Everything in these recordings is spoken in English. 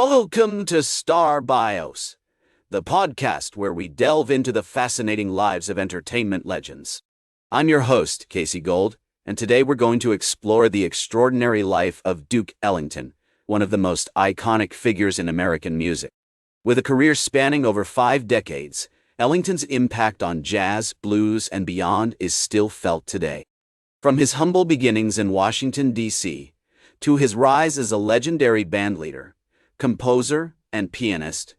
Welcome to Star Bios, the podcast where we delve into the fascinating lives of entertainment legends. I'm your host, Casey Gold, and today we're going to explore the extraordinary life of Duke Ellington, one of the most iconic figures in American music. With a career spanning over 5 decades, Ellington's impact on jazz, blues, and beyond is still felt today. From his humble beginnings in Washington, D.C., to his rise as a legendary bandleader, composer, and pianist,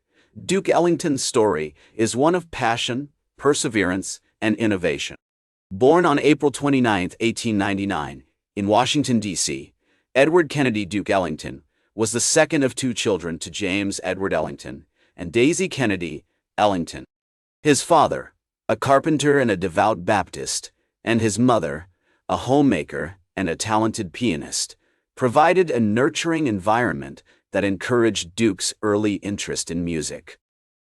Duke Ellington's story is one of passion, perseverance, and innovation. Born on April 29, 1899, in Washington, D.C., Edward Kennedy Duke Ellington was the second of 2 children to James Edward Ellington and Daisy Kennedy Ellington. His father, a carpenter and a devout Baptist, and his mother, a homemaker and a talented pianist, provided a nurturing environment that encouraged Duke's early interest in music.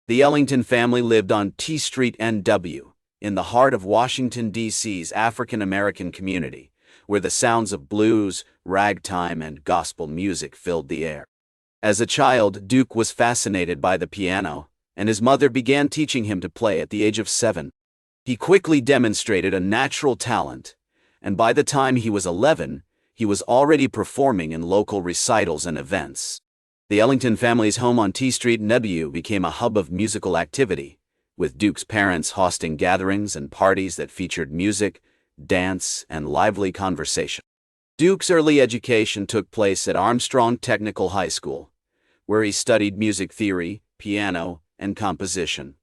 The Ellington family lived on T Street NW, in the heart of Washington, D.C.'s African-American community, where the sounds of blues, ragtime, and gospel music filled the air. As a child, Duke was fascinated by the piano, and his mother began teaching him to play at the age of 7. He quickly demonstrated a natural talent, and by the time he was 11, he was already performing in local recitals and events. The Ellington family's home on T Street NW became a hub of musical activity, with Duke's parents hosting gatherings and parties that featured music, dance, and lively conversation. Duke's early education took place at Armstrong Technical High School, where he studied music theory, piano, and composition.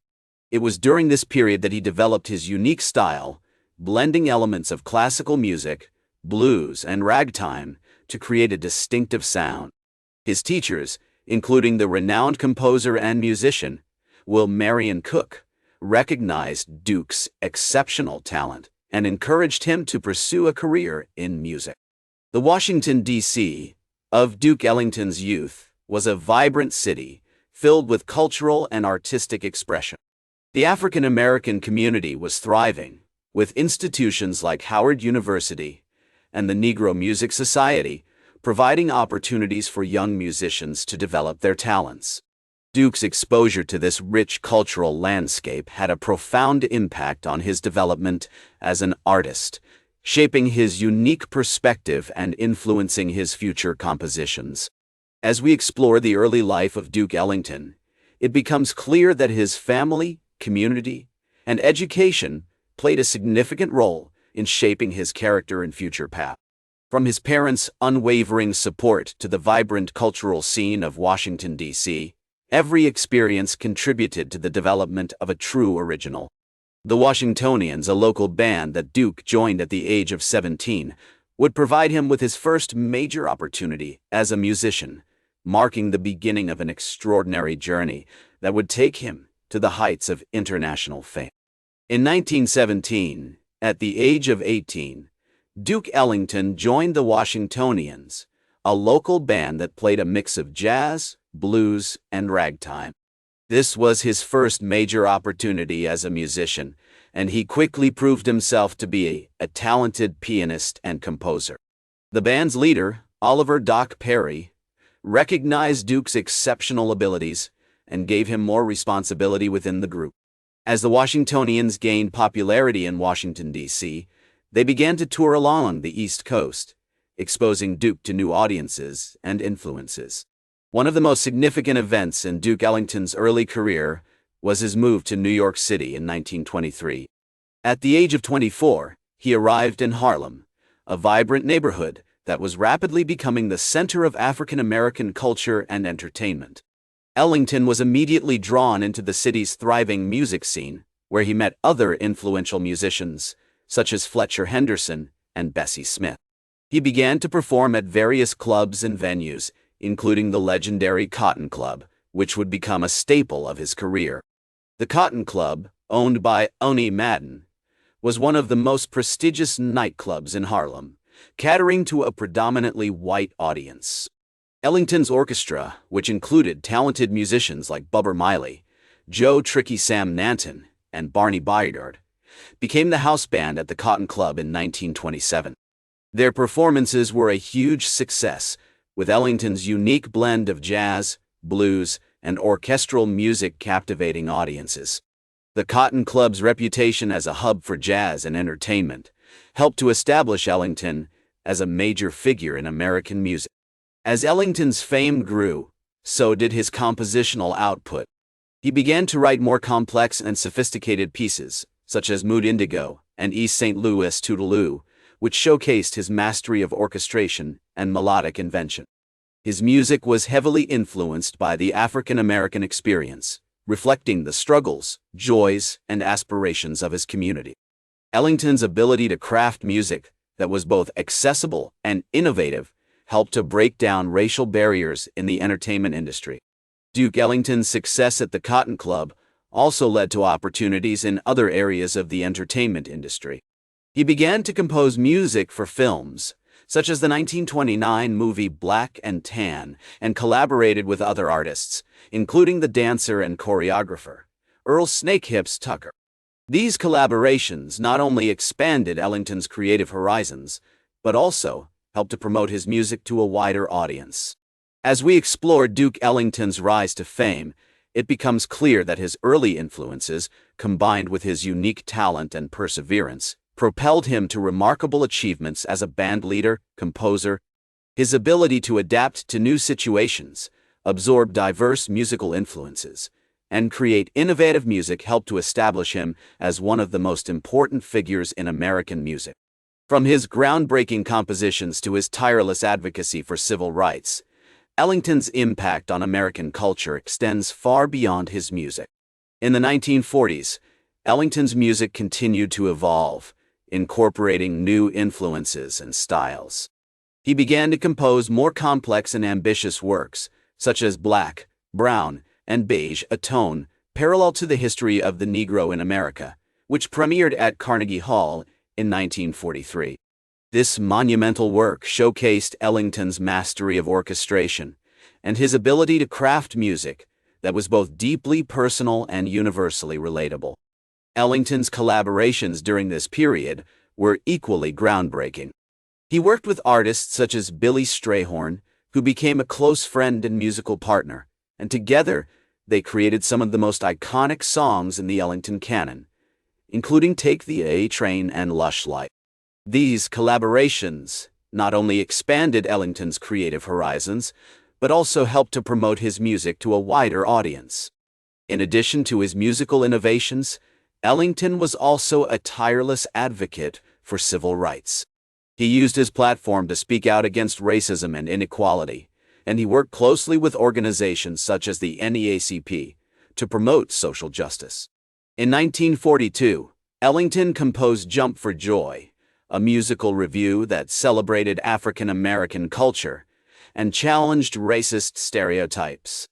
It was during this period that he developed his unique style, blending elements of classical music, blues, and ragtime to create a distinctive sound. His teachers, including the renowned composer and musician, Will Marion Cook, recognized Duke's exceptional talent and encouraged him to pursue a career in music. The Washington, D.C. of Duke Ellington's youth was a vibrant city filled with cultural and artistic expression. The African-American community was thriving, with institutions like Howard University and the Negro Music Society providing opportunities for young musicians to develop their talents. Duke's exposure to this rich cultural landscape had a profound impact on his development as an artist, shaping his unique perspective and influencing his future compositions. As we explore the early life of Duke Ellington, it becomes clear that his family, community, and education played a significant role in shaping his character and future path. From his parents' unwavering support to the vibrant cultural scene of Washington, D.C., every experience contributed to the development of a true original. The Washingtonians, a local band that Duke joined at the age of 17, would provide him with his first major opportunity as a musician, marking the beginning of an extraordinary journey that would take him to the heights of international fame. In 1917, at the age of 18, Duke Ellington joined the Washingtonians, a local band that played a mix of jazz, blues, and ragtime. This was his first major opportunity as a musician, and he quickly proved himself to be a talented pianist and composer. The band's leader, Oliver "Doc" Perry, recognized Duke's exceptional abilities and gave him more responsibility within the group. As the Washingtonians gained popularity in Washington, D.C., they began to tour along the East Coast, exposing Duke to new audiences and influences. One of the most significant events in Duke Ellington's early career was his move to New York City in 1923. At the age of 24, he arrived in Harlem, a vibrant neighborhood that was rapidly becoming the center of African-American culture and entertainment. Ellington was immediately drawn into the city's thriving music scene, where he met other influential musicians, such as Fletcher Henderson and Bessie Smith. He began to perform at various clubs and venues, including the legendary Cotton Club, which would become a staple of his career. The Cotton Club, owned by Oni Madden, was one of the most prestigious nightclubs in Harlem, catering to a predominantly white audience. Ellington's orchestra, which included talented musicians like Bubber Miley, Joe "Tricky" Sam Nanton, and Barney Bayard, became the house band at the Cotton Club in 1927. Their performances were a huge success, with Ellington's unique blend of jazz, blues, and orchestral music captivating audiences. The Cotton Club's reputation as a hub for jazz and entertainment helped to establish Ellington as a major figure in American music. As Ellington's fame grew, so did his compositional output. He began to write more complex and sophisticated pieces, such as Mood Indigo and East St. Louis Toodaloo, which showcased his mastery of orchestration and melodic invention. His music was heavily influenced by the African American experience, reflecting the struggles, joys, and aspirations of his community. Ellington's ability to craft music that was both accessible and innovative helped to break down racial barriers in the entertainment industry. Duke Ellington's success at the Cotton Club also led to opportunities in other areas of the entertainment industry. He began to compose music for films, such as the 1929 movie Black and Tan, and collaborated with other artists, including the dancer and choreographer, Earl Snakehips Tucker. These collaborations not only expanded Ellington's creative horizons, but also helped to promote his music to a wider audience. As we explore Duke Ellington's rise to fame, it becomes clear that his early influences, combined with his unique talent and perseverance, propelled him to remarkable achievements as a bandleader, composer. His ability to adapt to new situations, absorb diverse musical influences, and create innovative music helped to establish him as one of the most important figures in American music. From his groundbreaking compositions to his tireless advocacy for civil rights, Ellington's impact on American culture extends far beyond his music. In the 1940s, Ellington's music continued to evolve, incorporating new influences and styles. He began to compose more complex and ambitious works, such as Black, Brown, and Beige, a tone parallel to the history of the Negro in America, which premiered at Carnegie Hall in 1943. This monumental work showcased Ellington's mastery of orchestration and his ability to craft music that was both deeply personal and universally relatable. Ellington's collaborations during this period were equally groundbreaking. He worked with artists such as Billy Strayhorn, who became a close friend and musical partner, and together they created some of the most iconic songs in the Ellington canon, including Take the A Train and Lush Life. These collaborations not only expanded Ellington's creative horizons, but also helped to promote his music to a wider audience. In addition to his musical innovations, Ellington was also a tireless advocate for civil rights. He used his platform to speak out against racism and inequality, and he worked closely with organizations such as the NAACP to promote social justice. In 1942, Ellington composed Jump for Joy, a musical revue that celebrated African American culture and challenged racist stereotypes.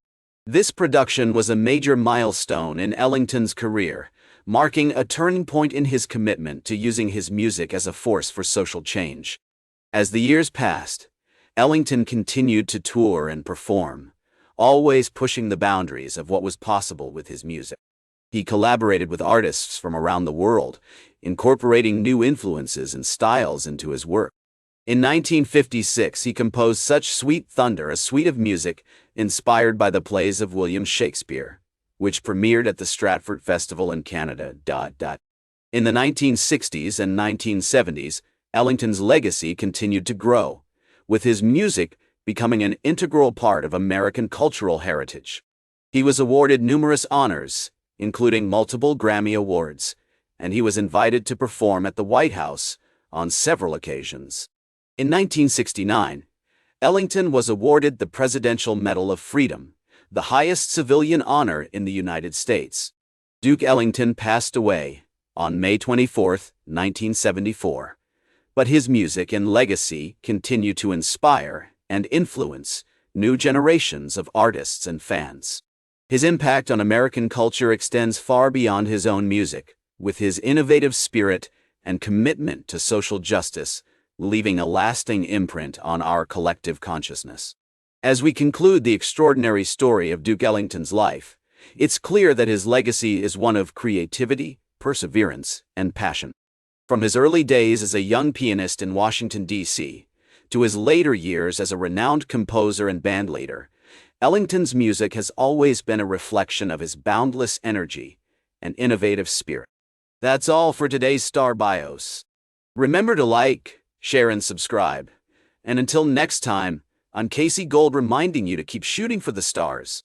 This production was a major milestone in Ellington's career, marking a turning point in his commitment to using his music as a force for social change. As the years passed, Ellington continued to tour and perform, always pushing the boundaries of what was possible with his music. He collaborated with artists from around the world, incorporating new influences and styles into his work. In 1956, he composed Such Sweet Thunder, a suite of music inspired by the plays of William Shakespeare, which premiered at the Stratford Festival in Canada. In the 1960s and 1970s, Ellington's legacy continued to grow, with his music becoming an integral part of American cultural heritage. He was awarded numerous honors, including multiple Grammy Awards, and he was invited to perform at the White House on several occasions. In 1969, Ellington was awarded the Presidential Medal of Freedom, the highest civilian honor in the United States. Duke Ellington passed away on May 24, 1974, but his music and legacy continue to inspire and influence new generations of artists and fans. His impact on American culture extends far beyond his own music, with his innovative spirit and commitment to social justice leaving a lasting imprint on our collective consciousness. As we conclude the extraordinary story of Duke Ellington's life, it's clear that his legacy is one of creativity, perseverance, and passion. From his early days as a young pianist in Washington, D.C., to his later years as a renowned composer and bandleader, Ellington's music has always been a reflection of his boundless energy and innovative spirit. That's all for today's Star Bios. Remember to like, share, and subscribe. And until next time, I'm Casey Gold reminding you to keep shooting for the stars.